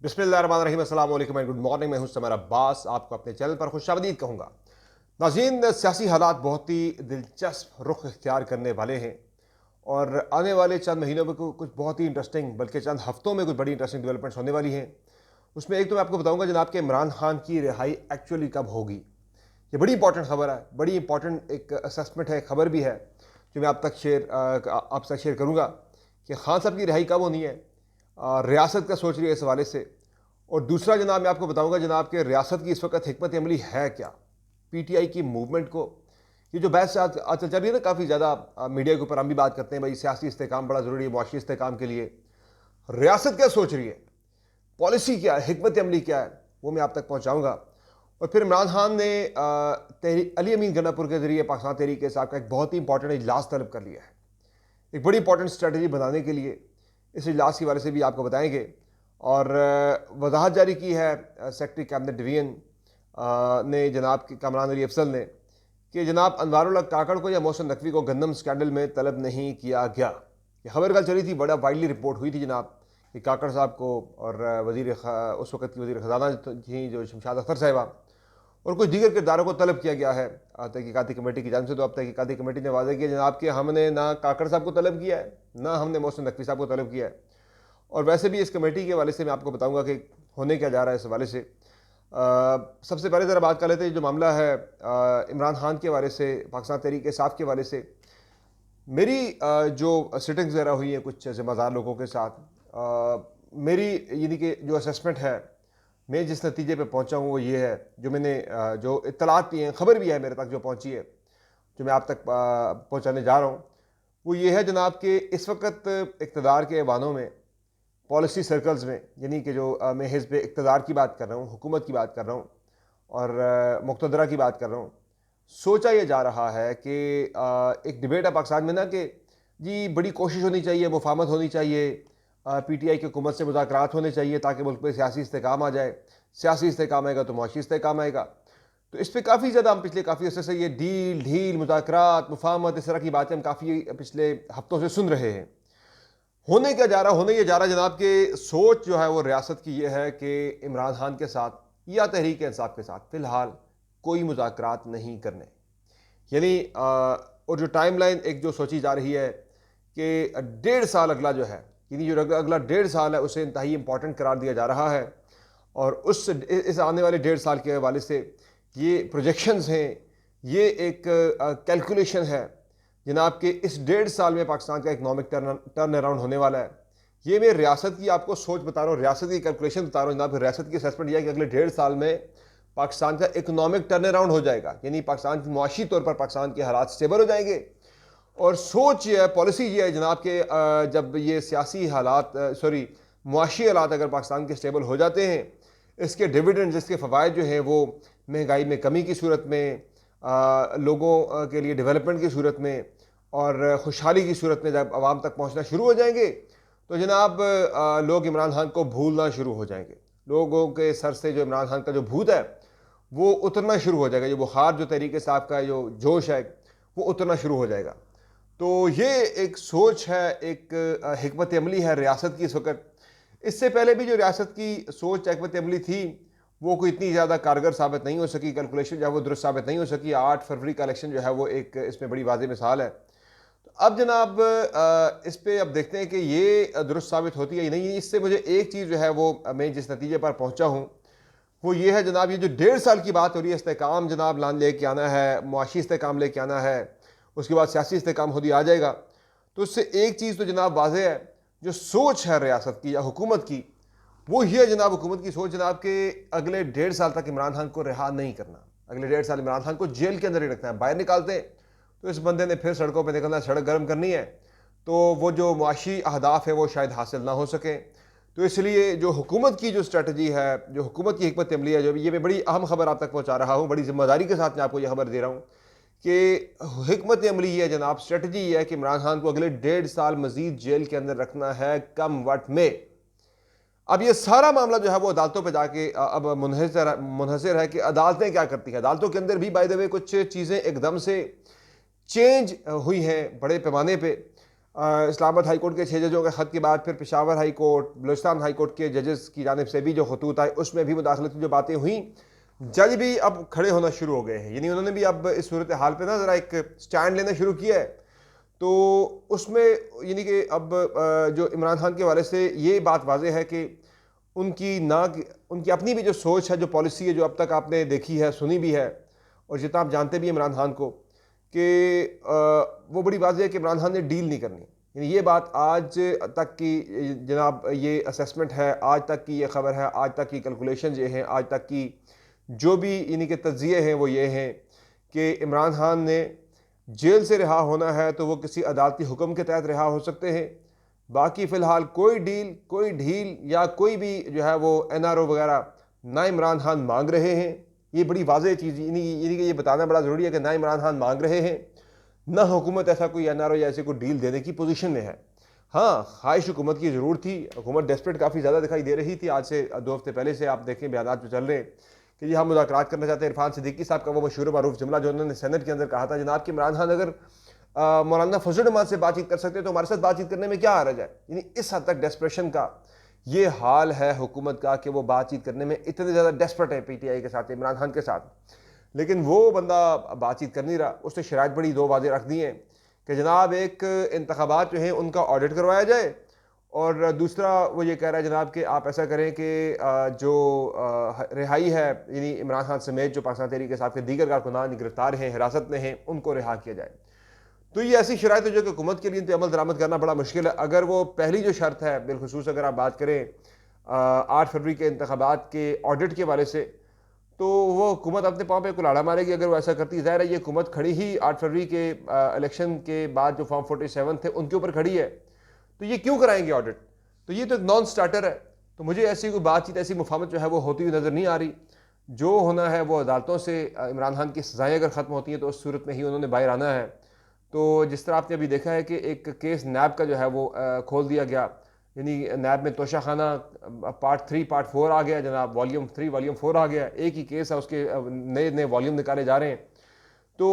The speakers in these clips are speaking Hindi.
बिस्मिल्लाहिर्रहमानिर्रहीम, अस्सलाम वालेकुम एंड गुड मॉर्निंग। मैं हूं समर अब्बास, आपको अपने चैनल पर खुशामदीद कहूँगा। नाज़रीन, सियासी हालात बहुत ही दिलचस्प रुख इख्तियार करने वाले हैं और आने वाले चंद महीनों में कुछ बहुत ही इंटरेस्टिंग, बल्कि चंद हफ्तों में कुछ बड़ी इंटरेस्टिंग डेवलपमेंट्स होने वाली हैं। उसमें एक तो मैं आपको बताऊंगा जनाब के इमरान खान की रिहाई एक्चुअली कब होगी। ये बड़ी इंपॉर्टेंट खबर है, बड़ी इंपॉर्टेंट एक असेसमेंट है, खबर भी है जो मैं आप तक शेयर करूँगा कि खान साहब की रिहाई कब होनी है। रियासत क्या सोच रही है इस हवाले से। और दूसरा जनाब मैं आपको बताऊंगा जनाब के रियासत की इस वक्त हिकमत अमली है क्या। पीटीआई की मूवमेंट को, ये जो बहस आजकल चल रही है ना काफ़ी ज़्यादा मीडिया के ऊपर, हम भी बात करते हैं भाई सियासी इस्तेकाम बड़ा ज़रूरी है मुआशी इस्तेकाम के लिए। रियासत क्या सोच रही है, पॉलिसी क्या है, हिकमत अमली क्या है, वो मैं आप तक पहुँचाऊँगा। और फिर इमरान खान ने अली अमीन गन्नापुर के ज़रिए पाकिस्तान तहरीक इंसाफ का एक बहुत ही इंपॉर्टेंट इजलास तलब कर लिया है, एक बड़ी इंपॉर्टेंट स्ट्रेटजी बनाने के लिए। इस इजलास के बारे से भी आपको बताएंगे। और वजाहत जारी की है सेक्रेटरी कैबिनेट डिवीजन ने जनाब कामरान अली अफसल ने कि जनाब अनवारुल हक काकड़ को या मोहसिन नकवी को गंदम स्कैंडल में तलब नहीं किया गया। ये खबर कल चली थी, बड़ा वाइडली रिपोर्ट हुई थी जनाब कि काकड़ साहब को और उस वक्त की वज़ीर ख़जाना थी जो शमशाद अख्तर साहिबा और कुछ दीगर किरदारों को तलब किया गया है तहकीकाती कमेटी की जानिब से। तो अब तहकीकाती कमेटी ने वादा किया जनाब कि हमने ना काकड़ साहब को तलब किया है, ना हमने मोहसिन नकवी साहब को तलब किया है। और वैसे भी इस कमेटी के हवाले से मैं आपको बताऊंगा कि होने क्या जा रहा है इस हवाले से। सबसे पहले ज़रा बात कर लेते हैं जो मामला है इमरान खान के हवाले से, पाकिस्तान तहरीक इंसाफ के हवाले से। मेरी जो सिटिंग्स वगैरह हुई हैं कुछ ज़िम्मेदार लोगों के साथ, मेरी यानी कि जो असेसमेंट है, मैं जिस नतीजे पे पहुंचा हूँ वो ये है, जो मैंने जो इत्तलात भी हैं, खबर भी है मेरे तक जो पहुंची है, जो मैं आप तक पहुंचाने जा रहा हूँ, वो ये है जनाब कि इस वक्त इक़्तिदार के ऐवानों में, पॉलिसी सर्कल्स में, यानी कि जो मैं हिज़्ब इक़्तिदार की बात कर रहा हूँ, हुकूमत की बात कर रहा हूँ और मुक़्तदरा की बात कर रहा हूँ, सोचा यह जा रहा है कि एक डिबेट है पाकिस्तान में ना कि जी बड़ी कोशिश होनी चाहिए, मुफाहमत होनी चाहिए, पीटीआई की हुकूमत से मुज़ाकरात होने चाहिए ताकि मुल्क में सियासी इस्तेकाम आ जाए। सियासी इस्तेकाम आएगा तो मुआशी इस्तेकाम आएगा। तो इस पर काफ़ी ज़्यादा हम पिछले काफ़ी अर्से से ये डील ढील मुज़ाकरात मुफाहमत इस तरह की बातें हम काफ़ी पिछले हफ्तों से सुन रहे हैं। होने क्या जा रहा, होने ये जा रहा जनाब कि सोच जो है वो रियासत की ये है कि इमरान खान के साथ या तहरीक इंसाफ के साथ फ़िलहाल कोई मुज़ाकरात नहीं करने। यानी और जो टाइमलाइन एक जो सोची जा रही है कि 1.5 साल अगला जो है, यानी जो अगला 1.5 साल है उसे इंतहाई इंपॉर्टेंट करार दिया जा रहा है। और उस इस आने वाले 1.5 साल के हवाले से ये प्रोजेक्शंस हैं, ये एक कैलकुलेशन है जनाब कि इस 1.5 साल में पाकिस्तान का इकनॉमिक टर्न अराउंड होने वाला है। ये मैं रियासत की आपको सोच बता रहा हूँ, रियासत की कैलकुलेशन बता रहा हूँ जनाब। रियासत की असेसमेंट यह है कि अगले 1.5 साल में पाकिस्तान का इकनॉमिक टर्न अराउंड हो जाएगा, यानी पाकिस्तान की मुआशी तौर पर पाकिस्तान के हालात स्टेबल हो जाएंगे। और सोच ये है, पॉलिसी ये है जनाब के जब ये सियासी हालात सॉरी मुआशी हालात अगर पाकिस्तान के स्टेबल हो जाते हैं, इसके डिविडेंड्स, इसके फ़वाइद जो हैं वो महंगाई में कमी की सूरत में, लोगों के लिए डेवलपमेंट की सूरत में और खुशहाली की सूरत में जब आवाम तक पहुँचना शुरू हो जाएंगे तो जनाब लोग इमरान खान को भूलना शुरू हो जाएंगे। लोगों के सर से जो इमरान खान का जो भूत है वो उतरना शुरू हो जाएगा, जो बुखार, जो तरीके साहब का जो जोश है वो उतरना शुरू हो जाएगा। तो ये एक सोच है, एक हिकमत अमली है रियासत की इस वक्त। इससे पहले भी जो रियासत की सोच हिकमत अमली थी वो कोई इतनी ज़्यादा कारगर साबित नहीं हो सकी, कैलकुलेशन जो है वो दुरुस्त साबित नहीं हो सकी। 8 फरवरी का इलेक्शन जो है वो एक इसमें बड़ी वाज़ेह मिसाल है। तो अब जनाब इस पे अब देखते हैं कि ये दुरुस्त साबित होती है या नहीं। इससे मुझे एक चीज़ जो है वो मैं जिस नतीजे पर पहुँचा हूँ वो ये है जनाब, ये जो 1.5 साल की बात हो रही है, इस्तेकाम जनाब लान लेके आना है, मुआशी इस्तेकाम लेके आना है, उसके बाद सियासी इस्तेकाम खुद ही आ जाएगा। तो उससे एक चीज़ तो जनाब वाज़ेह है, जो सोच है रियासत की या हुकूमत की, वो ये है जनाब, हुकूमत की सोच जनाब के अगले 1.5 साल तक इमरान खान को रिहा नहीं करना। अगले 1.5 साल इमरान खान को जेल के अंदर ही रखना है। बाहर निकालते हैं तो इस बंदे ने फिर सड़कों पर निकलना, सड़क गर्म करनी है, तो वो जो मुआशी अहदाफ है वो शायद हासिल ना हो सके। तो इसलिए जो हुकूमत की जो स्ट्रेटजी है, जो हुकूमत की हिकमत अमली है, जो ये मैं बड़ी अहम खबर आप तक पहुँचा रहा हूँ, बड़ी जिम्मेदारी के साथ मैं आपको यह खबर दे रहा हूँ कि हिकमत अमली है जनाब, स्ट्रेटजी ये है कि इमरान खान को अगले 1.5 साल मजीद जेल के अंदर रखना है, कम वक्त में। अब ये सारा मामला जो है वो अदालतों पे जाके अब मुनहसर है कि अदालतें क्या करती हैं। अदालतों के अंदर भी बाय द वे कुछ चीज़ें एकदम से चेंज हुई हैं बड़े पैमाने पे। इस्लामाबाद हाई कोर्ट के 6 जजों के ख़त के बाद फिर Peshawar high court, Balochistan high court के जजेस की जानिब से भी जो खतूत आए उसमें भी मुदाखलत की जो बातें हुई, जज भी अब खड़े होना शुरू हो गए हैं। यानी उन्होंने भी अब इस सूरत हाल पे ना ज़रा एक स्टैंड लेना शुरू किया है। तो उसमें यानी कि अब जो इमरान खान के हवाले से ये बात वाज़ेह है कि उनकी अपनी भी जो सोच है, जो पॉलिसी है, जो अब तक आपने देखी है, सुनी भी है, और जितना आप जानते भी इमरान खान को कि वो बड़ी बात है कि इमरान खान ने डील नहीं करनी। यानी ये बात आज तक की जनाब ये असेसमेंट है, आज तक की ये खबर है, आज तक की कैलकुलेशन ये हैं, आज तक की जो भी यानी कि तज्ज़िये हैं वो ये हैं कि इमरान खान ने जेल से रिहा होना है तो वो किसी अदालती हुक्म के तहत रिहा हो सकते हैं। बाकी फ़िलहाल कोई डील, कोई ढील या कोई भी जो है वो NRO वगैरह ना इमरान खान मांग रहे हैं। ये बड़ी वाज़ेह चीज़ यानी कि ये बताना बड़ा ज़रूरी है कि ना इमरान खान मांग रहे हैं, ना हुकूमत ऐसा कोई NRO या ऐसे कोई डील देने की पोजीशन में है। हाँ, ख्वाहिश हुकूमत की ज़रूर थी। हुकूमत डेस्परेट काफ़ी ज़्यादा दिखाई दे रही थी। आज से 2 हफ्ते पहले से आप देखें बयानात जो चल रहे हैं कि जी हम मुज़ाकरात करना चाहते हैं। इरफान सिद्दीकी साहब का वो मशहूर मारूफ जुमला जो उन्होंने सेनेट के अंदर कहा था, जनाब कि इमरान खान अगर मौलाना फजल रहमान से बातचीत कर सकते हैं तो हमारे साथ बातचीत करने में क्या हर्ज है। यानी इस हद तक डेस्परेशन का ये हाल है हुकूमत का कि वो बातचीत करने में इतने ज़्यादा डेस्परेट है PTI के साथ, इमरान खान के साथ। लेकिन वो बंदा बातचीत कर नहीं रहा। उसने शराइत बड़ी 2 वाज़ेह रख दी हैं कि जनाब एक इंतखाबात जो हैं उनका ऑडिट करवाया जाए, और दूसरा वो ये कह रहा है जनाब कि आप ऐसा करें कि जो रिहाई है यानी इमरान खान समेत जो पाकिस्तान तहरीक इंसाफ के दीगर कारकुनान गिरफ्तार हैं, हिरासत में हैं, उनको रिहा किया जाए। तो ये ऐसी शराइत है जो कि हुकूमत के लिए इन पर अमल दरामद करना बड़ा मुश्किल है। अगर वो पहली जो शर्त है, बिलखुसूस अगर आप बात करें 8 फरवरी के इंतखाबात के ऑडिट के वाले से, तो वो हुकूमत अपने पाँव पे कुल्हाड़ा मारेगी अगर वो ऐसा करती। ज़ाहिर है ये हुकूमत खड़ी ही 8 फरवरी के इलेक्शन के बाद जो फॉर्म 47 थे उनके ऊपर खड़ी है, तो ये क्यों कराएंगे ऑडिट? तो ये तो एक नॉन स्टार्टर है। तो मुझे ऐसी कोई बातचीत, ऐसी मुफाहमत जो है वो होती हुई नज़र नहीं आ रही। जो होना है वो अदालतों से इमरान खान की सज़ाएँ अगर ख़त्म होती हैं तो उस सूरत में ही उन्होंने बाहर आना है। तो जिस तरह आपने अभी देखा है कि एक केस नैब का जो है वो खोल दिया गया, यानी नैब में तोशा खाना पार्ट 3 पार्ट 4 आ गया जनाब, वॉल्यूम 3 वॉल्यूम 4 आ गया। एक ही केस है, उसके नए नए वॉल्यूम निकाले जा रहे हैं। तो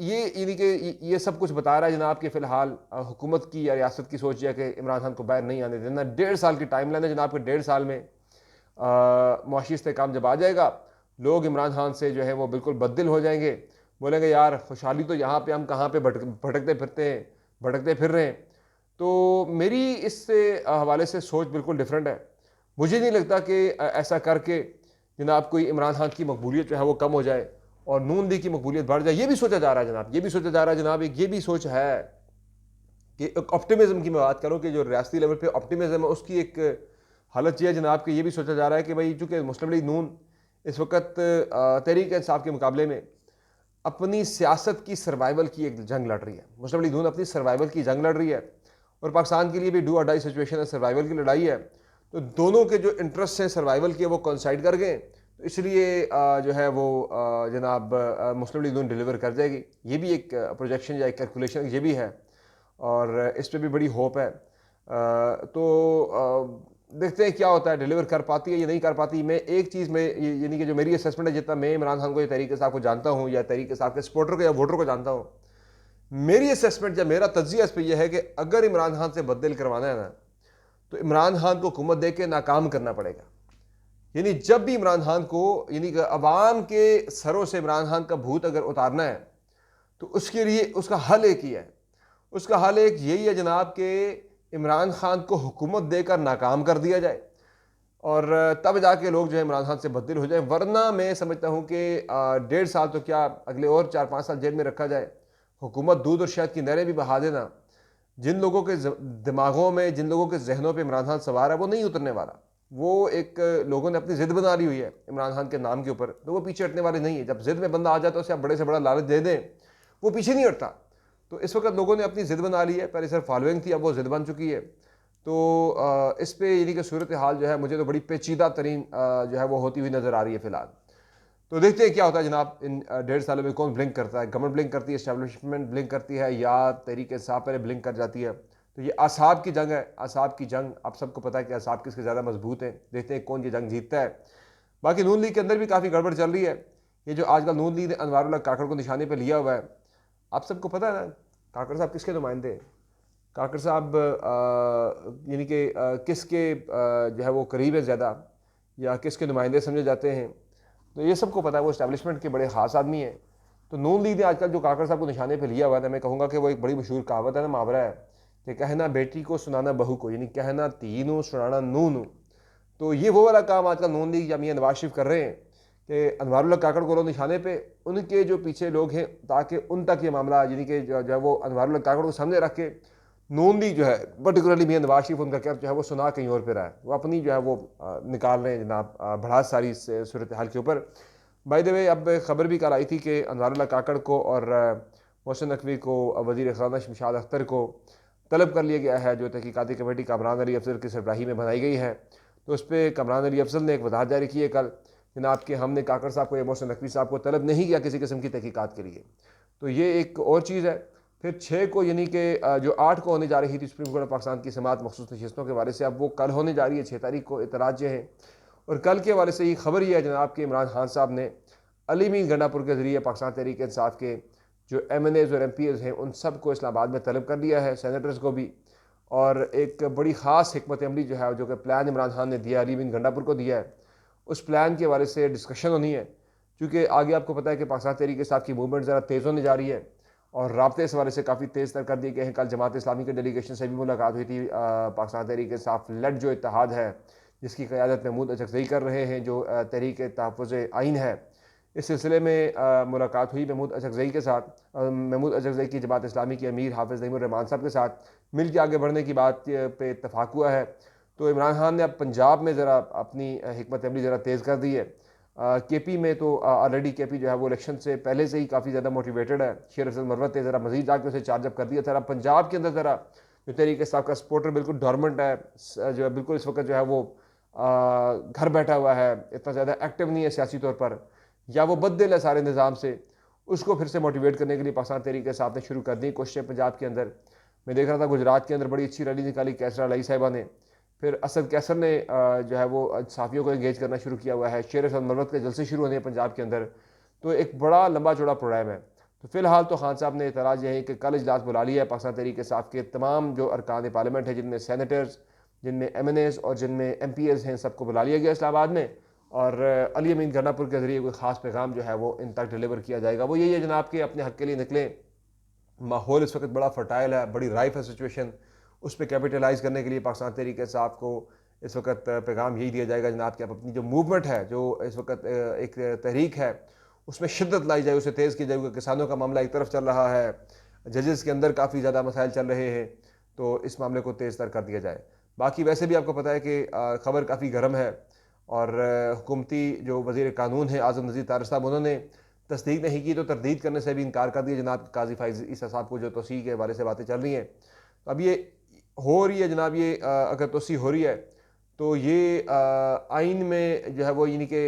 ये यानी कि ये सब कुछ बता रहा है जनाब कि फ़िलहाल हुकूमत की या रियासत की सोच है कि इमरान खान को बाहर नहीं आने देना। 1.5 साल की टाइम लाइन है जनाब कि 1.5 साल में मुआशी इस्तेहकाम जब आ जाएगा, लोग इमरान खान से जो है वो बिल्कुल बददिल हो जाएंगे, बोलेंगे यार खुशहाली तो यहाँ पे, हम कहाँ पे भटकते फिरते हैं, भटकते फिर रहे हैं। तो मेरी इससे हवाले से सोच बिल्कुल डिफरेंट है। मुझे नहीं लगता कि ऐसा करके जनाब कोई इमरान खान की मकबूलियत जो है वो कम हो जाए और नून लीग की मकबूलियत बढ़ जाए। ये भी सोचा जा रहा है जनाब, ये भी सोचा जा रहा है जनाब, एक ये भी सोच है कि एक ऑप्टिमिज्म की मैं बात करूँ कि जो रियासती लेवल पे ऑप्टिमिज्म है उसकी एक हालत यह है जनाब कि ये भी सोचा जा रहा है कि भाई चूँकि मुस्लिम लीग नून इस वक्त तहरीक इंसाफ के मुकाबले में अपनी सियासत की सर्वाइवल की एक जंग लड़ रही है। मुस्लिम लीग नून अपनी सर्वाइवल की जंग लड़ रही है और पाकिस्तान के लिए भी डू और डाई सिचुएशन है, सर्वाइवल की लड़ाई है। तो दोनों के जो इंटरेस्ट हैं सर्वाइवल के वो कोइंसाइड कर गए, तो इसलिए जो है वो जनाब मुस्लिम लीग नून डिलीवर कर जाएगी। ये भी एक प्रोजेक्शन या एक कैलकुलेशन ये भी है और इस पर भी बड़ी होप है। तो देखते हैं क्या होता है, डिलीवर कर पाती है या नहीं कर पाती। मैं एक चीज़ में यानी कि जो मेरी असेसमेंट है, जितना मैं इमरान खान को या तहरीक इंसाफ को जानता हूँ या तहरीक इंसाफ के सपोर्टर को या वोटर को जानता हूँ, मेरी असेसमेंट या मेरा तज्जिया इस पर यह है कि अगर इमरान खान से बददिल करवाना है ना, तो इमरान खान को हुकूमत दे के नाकाम करना पड़ेगा। यानी जब भी इमरान खान को यानी कि अवाम के सरों से इमरान खान का भूत अगर उतारना है तो उसके लिए उसका हल एक ही है। उसका हल एक यही है जनाब कि इमरान खान को हुकूमत देकर नाकाम कर दिया जाए और तब जाके लोग जो है इमरान खान से बददिल हो जाए। वरना मैं समझता हूँ कि 1.5 साल तो क्या, अगले और 4-5 साल जेल में रखा जाए, हुकूमत दूध और शहद की नहरें भी बहा देना। जिन लोगों के दिमागों में, जिन लोगों के जहनों पे इमरान खान सवार है वो नहीं उतरने वाला। वो एक लोगों ने अपनी ज़िद बना ली हुई है इमरान खान के नाम के ऊपर, तो वो पीछे हटने वाले नहीं है। जब ज़िद में बंदा आ जाता है उसे आप बड़े से बड़ा लालच दे दें, वो पीछे नहीं हटता। तो इस वक्त लोगों ने अपनी ज़िद बना ली है, पहले सिर्फ फॉलोइंग थी, अब वो ज़िद बन चुकी है। तो इस पे यानी कि सूरत हाल जो है मुझे तो बड़ी पेचीदा तरीन जो है वो होती हुई नज़र आ रही है फ़िलहाल। तो देखते हैं क्या होता है जनाब इन 1.5 सालों में। कौन ब्लिंक करता है, गवर्नमेंट ब्लिंक करती है, एस्टैब्लिशमेंट ब्लिंक करती है, या तहरीक इंसाफ पहले ब्लिंक कर जाती है। तो ये असाब की जंग है, असाब की जंग। आप सबको पता है कि असाब किसके ज़्यादा मजबूत हैं। देखते हैं कौन ये जंग जीतता है। बाकी नून लीग के अंदर भी काफ़ी गड़बड़ चल रही है। ये जो आजकल नून लीग ने अनवारुल्लाह काकड़ को निशाने पर लिया हुआ है, आप सबको पता है ना काकड़ साहब किसके नुमाइंदे हैं? काकर साहब यानी कि किसके जो है वो करीब है ज़्यादा, या किसके नुमाइंदे समझे जाते हैं, तो ये सबको पता है। वो इस्टेब्लिशमेंट के बड़े ख़ास आदमी हैं। तो नून लीग ने आजकल जो काकर साहब को निशाने पे लिया हुआ है, मैं कहूँगा कि वो एक बड़ी मशहूर कहावत है ना, मुहावरा है कि कहना बेटी को सुनाना बहू को, यानी कहना तीनों सुनाना नून। तो ये वो वाला काम आजकल नून लीग या मियां नवाज शरीफ कर रहे हैं कि अनवारुल्लाह काकड़ को लो निशाने पे, उनके जो पीछे लोग हैं, ताकि उन तक ये मामला यानी कि जो है वो अनवारुल्लाह काकड़ को सामने रख के नून लीग जो है, पर्टिकुलरली मियां नवाज शरीफ, उनका क्या जो है वो सुना कहीं और पे रहा है, वो अपनी जो है वो निकाल रहे हैं जनाब भड़ास सारी सूरत हाल के ऊपर। बाय द वे, अब खबर भी कल आई थी कि अनवारुल्लाह काकड़ को और मोहसिन नकवी को, वज़ीर ख़ज़ाना शमशाद अख्तर को तलब कर लिया गया है, जो तहकीकाती कमेटी कामरान अली अफजल की सरबराही में बनाई गई है। तो उस पर कामरान अली अफजल ने एक वजाहत जारी की है कल, जनाब कि हमने काकड़ साहब को या मोहसिन नकवी साहब को तलब नहीं किया किसी किस्म की तहकीकात के लिए। तो ये एक और चीज़ है। फिर 6 को यानी कि जो 8 को होने जा रही थी सुप्रीम कोर्ट ऑफ पाकिस्तान की समाअत मखसूस नशिस्तों के हवाले से, अब वो कल होने जा रही है 6 तारीख को। इतराज जो हैं, और कल के हवाले से ये खबर यह है जनाब कि इमरान खान साहब ने अली मीन गंडापुर के ज़रिए पाकिस्तान तहरीक इंसाफ के जो MNAs और MPs हैं उन सब को इस्लामाबाद में तलब कर लिया है, सेनेटर्स को भी। और एक बड़ी ख़ास हिकमत अमली जो है, जो कि प्लान इमरान खान ने दिया, अली मीन गंडापुर को दिया है, उस प्लान के हवाले से डिस्कशन होनी है। क्योंकि आगे आपको पता है कि पाकिस्तान तहरीक इंसाफ की मूवमेंट ज़रा तेज़ होने जा रही है और राब्ते इस हवाले से काफ़ी तेज़ तर कर दिए गए हैं। कल जमात इस्लामी के डेलीगेशन से भी मुलाकात हुई थी। पाकिस्तान तहरीक इंसाफ लेड जो इत्तेहाद है, जिसकी क़यादत महमूद अचकज़ई कर रहे हैं, जो तहरीक तहफ़्फ़ुज़ आइन है, इस सिलसिले में मुलाकात हुई महमूद अचकज़ई के साथ। महमूद अचकज़ई की जमात इस्लामी के अमीर हाफ़िज़ नईमुर्रहमान साहब के साथ मिल के आगे बढ़ने की बात पे इत्तफाक़ हुआ है। तो इमरान खान ने अब पंजाब में ज़रा अपनी हिकमत अमली ज़रा तेज़ कर दी है। KP में तो ऑलरेडी KP जो है वो इलेक्शन से पहले से ही काफ़ी ज़्यादा मोटिवेटेड है। शेर अफजल मरवत ने ज़रा मज़ीद जाकर उसे चार्जअप कर दिया था। अब पंजाब के अंदर ज़रा जो तहरीक इंसाफ का सपोर्टर बिल्कुल डॉर्मेंट है, जो है बिल्कुल इस वक्त जो है वो घर बैठा हुआ है, इतना ज़्यादा एक्टिव नहीं है सियासी तौर पर, या वो बददिल है सारे निज़ाम से, उसको फिर से मोटिवेट करने के लिए पाकिस्तान तहरीक इंसाफ ने शुरू कर दी कोशिशें पंजाब के अंदर। मैं देख रहा था गुजरात के अंदर बड़ी अच्छी रैली निकाली कैसर अलाई साहिबा ने। फिर असद कैसर ने जो है वो साफियों को एंगेज करना शुरू किया हुआ है। शेर अफजल मरवत के जलसे शुरू होने हैं पंजाब के अंदर। तो एक बड़ा लंबा चौड़ा प्रोग्राम है। तो फिलहाल तो खान साहब ने इतराज़ यह है कि कल इजलास बुला लिया है पाकिस्तान तहरीक इंसाफ के तमाम जो अरकान पार्लियामेंट है, जिनमें सेनेटर्स, जिनमें MNAs और जिनमें MPs हैं, सबको बुला लिया गया इस्लामाबाद में। और अली अमीन गन्नापुर के ज़रिए कोई ख़ास पैगाम जो है वो इन तक डिलीवर किया जाएगा। वो यही है जनाब कि अपने हक़ के लिए निकलें। माहौल इस वक्त बड़ा फर्टाइल है, बड़ी राइफ है सिचुएशन। उस पर कैपिटलाइज़ करने के लिए पाकिस्तान तहरीक इंसाफ को इस वक्त पैगाम यही दिया जाएगा जनाब कि आप अपनी जो मूवमेंट है, जो इस वक्त एक तहरीक है, उसमें शिद्दत लाई जाए, उसे तेज़ की जाए। किसानों का मामला एक तरफ चल रहा है, जजेस के अंदर काफ़ी ज़्यादा मसाइल चल रहे हैं, तो इस मामले को तेज़ तर कर दिया जाए। बाकी वैसे भी आपको पता है कि खबर काफ़ी गर्म है और हुकूमती जो वज़ीर कानून है आज़म नज़ीर तारिक साहब, उन्होंने तस्दीक नहीं की तो तरदीद करने से भी इनकार कर दिया जनाब काजी फ़ाइज़ ईसा साहब को, जो तोसी के बारे से बातें चल रही हैं। अब ये हो रही है जनाब, ये अगर तोसी हो रही है तो ये आइन में जो है वो यानी कि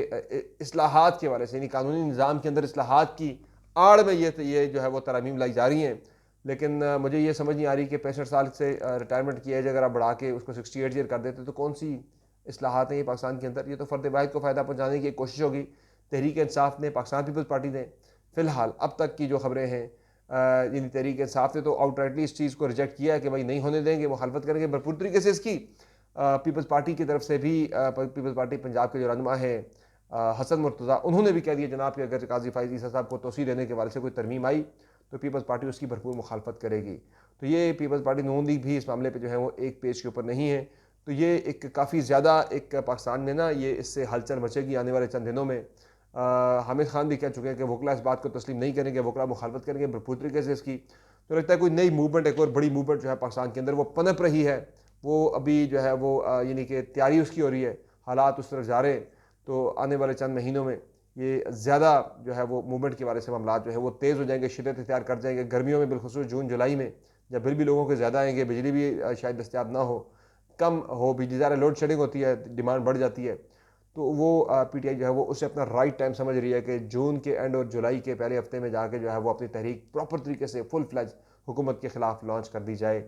इस्लाहात के हवाले से, यानी कानूनी निज़ाम के अंदर इस्लाहात की आड़ में ये जो है वो तरमीम लाई जा रही हैं। लेकिन मुझे ये समझ नहीं आ रही कि 65 साल से रिटायरमेंट की एज अगर आप बढ़ा के उसको 68 ईयर कर देते तो कौन सी इस्लाहात हैं ये पाकिस्तान के अंदर। ये तो फ़र्द वाहिद को फ़ायदा पहुँचाने की कोशिश होगी तहरीक इंसाफ ने, पाकिस्तान पीपल्स पार्टी ने। फ़िलहाल अब तक की जो खबरें हैं, यानी तहरीक इंसाफ ने तो आउटराइटली इस चीज़ को रिजेक्ट किया है कि भाई नहीं होने देंगे, मुखालफत करेंगे भरपूर तरीके से इसकी। पीपल्स पार्टी की तरफ से भी पीपल्स पार्टी पंजाब के जो रहनुमा है हसन मुर्तज़ा, उन्होंने भी कह दिया जनाब कि अगर काजी फ़ाइज़ ईसा साहब को तोसी देने के बारे से कोई तरमीम आई तो पीपल्स पार्टी उसकी भरपूर मुखालफत करेगी। तो ये पीपल्स पार्टी नून लीग भी इस मामले पे जो है वो एक पेज के ऊपर नहीं है। तो ये एक काफ़ी ज़्यादा एक पाकिस्तान में ना ये इससे हलचल मचेगी आने वाले चंद दिनों में। हामिद खान भी कह चुके हैं कि वकला इस बात को तस्लीम नहीं करेंगे, वकला मुखालफत करेंगे भरपूर तरीके से इसकी। तो लगता है कोई नई मूवमेंट, एक और बड़ी मूवमेंट जो है पाकिस्तान के अंदर वो पनप रही है, वो अभी जो है वो यानी कि तैयारी उसकी हो रही है, हालात उस तरफ जा रहे हैं। तो आने वाले चंद महीनों में ये ज़्यादा जो है वो मूवमेंट के बारे से मामला जो है वो तेज़ हो जाएंगे, शिद्दत इख्तियार कर जाएंगे। गर्मियों में बिलखुसूस जून जुलाई में जब बिल भी लोगों के ज़्यादा आएंगे, बिजली भी शायद दस्तियाब ना हो, कम हो, बिजली ज़्यादा लोड शेडिंग होती है, डिमांड बढ़ जाती है। तो वो PTI जो है वो उसे अपना राइट टाइम समझ रही है कि जून के एंड और जुलाई के पहले हफ्ते में जाके जो है वो अपनी तहरीक प्रॉपर तरीके से फुल फ्लैज हुकूमत के ख़िलाफ़ लॉन्च कर दी जाए।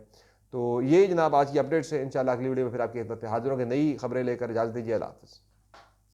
तो ये जनाब आज की अपडेट्स है। इंशाल्लाह अगली वीडियो में फिर आपकी खिदमत में हाजिर होंगे नई खबरें लेकर। इजाज़त दीजिए, अल्लाह हाफ़िज़।